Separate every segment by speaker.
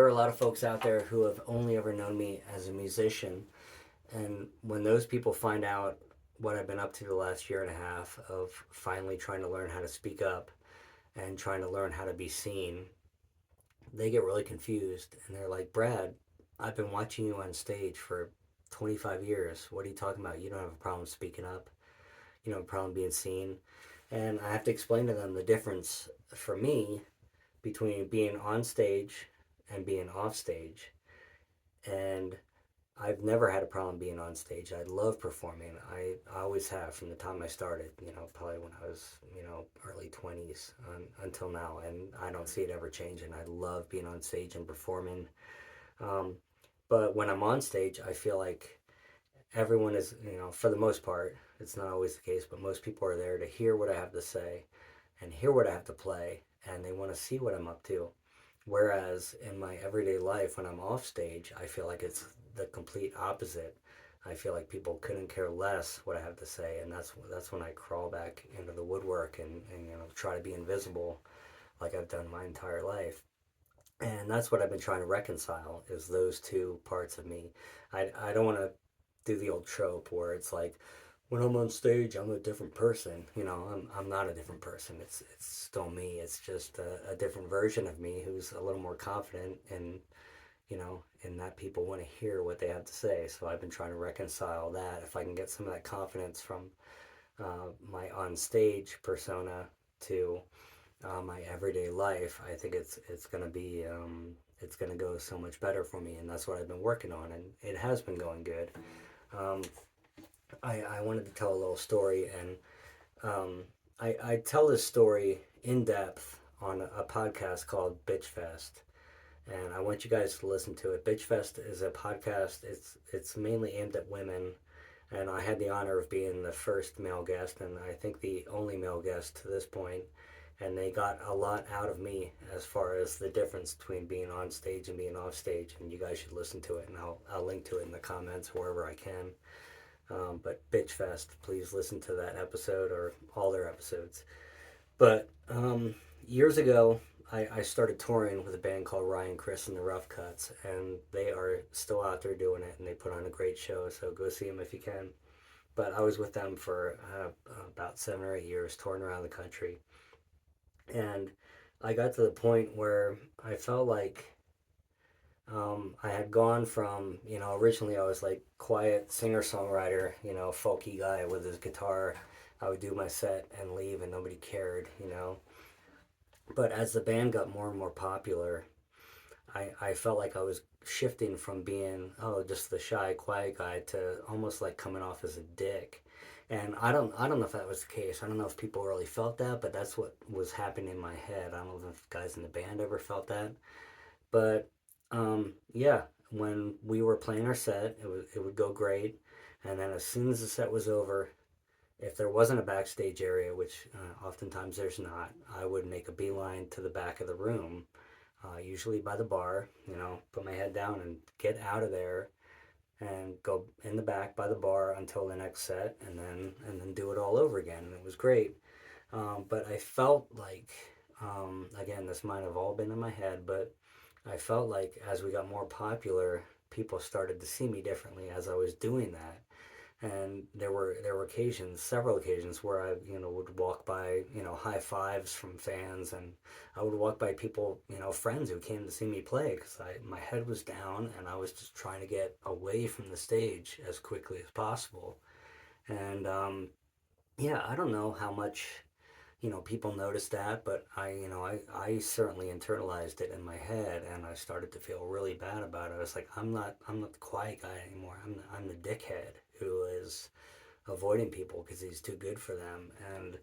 Speaker 1: are a lot of folks out there who have only ever known me as a musician. And when those people find out what I've been up to the last year and a half of finally trying to learn how to speak up and trying to learn how to be seen, they get really confused. And they're like, Brad, I've been watching you on stage for 25 years. What are you talking about? You don't have a problem speaking up. You don't have a problem being seen. And I have to explain to them the difference for me between being on stage and being off stage. And I've never had a problem being on stage. I love performing. I always have from the time I started, probably when I was, early 20s until now. And I don't see it ever changing. I love being on stage and performing. Um, but when I'm on stage, I feel like everyone is, for the most part, it's not always the case, but most people are there to hear what I have to say and hear what I have to play. And they want to see what I'm up to. Whereas in my everyday life, when I'm off stage, I feel like it's the complete opposite. I feel like people couldn't care less what I have to say, and that's when I crawl back into the woodwork and try to be invisible, like I've done my entire life. And that's what I've been trying to reconcile is those two parts of me. I don't want to do the old trope where it's like when I'm on stage, I'm a different person. I'm not a different person. It's still me. It's just a different version of me who's a little more confident and that people want to hear what they have to say. So I've been trying to reconcile that. If I can get some of that confidence from my on stage persona to my everyday life, I think it's gonna be it's gonna go so much better for me, and that's what I've been working on, and it has been going good. Um, I wanted to tell a little story, and I tell this story in depth on a podcast called Bitch Fest, and I want you guys to listen to it. Bitch Fest is a podcast. It's mainly aimed at women, and I had the honor of being the first male guest, and I think the only male guest to this point. And they got a lot out of me as far as the difference between being on stage and being off stage. And you guys should listen to it, and I'll link to it in the comments wherever I can. But Bitch Fest, please listen to that episode or all their episodes. But years ago, I started touring with a band called Ryan, Chris, and the Rough Cuts, and they are still out there doing it, and they put on a great show, so go see them if you can. But I was with them for about 7 or 8 years, touring around the country, and I got to the point where I felt like I had gone from, originally I was like quiet singer-songwriter, folky guy with his guitar. I would do my set and leave and nobody cared. But as the band got more and more popular, I felt like I was shifting from being, just the shy, quiet guy to almost like coming off as a dick. And I don't know if that was the case. I don't know if people really felt that, but that's what was happening in my head. I don't know if guys in the band ever felt that. But yeah, when we were playing our set, it would go great. And then as soon as the set was over, if there wasn't a backstage area, which oftentimes there's not, I would make a beeline to the back of the room, usually by the bar, put my head down and get out of there and go in the back by the bar until the next set and then do it all over again. And it was great. But I felt like, again, this might have all been in my head, but I felt like as we got more popular, people started to see me differently as I was doing that. And there were occasions, several occasions, where I would walk by high fives from fans, and I would walk by people, friends who came to see me play because my head was down and I was just trying to get away from the stage as quickly as possible. And yeah, I don't know how much people noticed that, but I certainly internalized it in my head, and I started to feel really bad about it. I was like, I'm not the quiet guy anymore. I'm the dickhead who is avoiding people because he's too good for them. And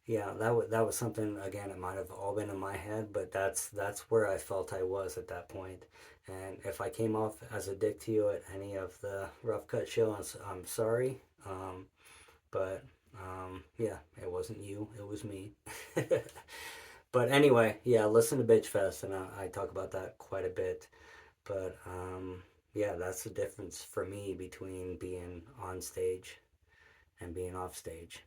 Speaker 1: yeah, that was something, again, it might have all been in my head, but that's where I felt I was at that point. And if I came off as a dick to you at any of the Rough Cut shows, I'm sorry. But yeah, it wasn't you, it was me. But anyway, yeah, listen to Bitch Fest, and I talk about that quite a bit. But yeah, that's the difference for me between being on stage and being off stage.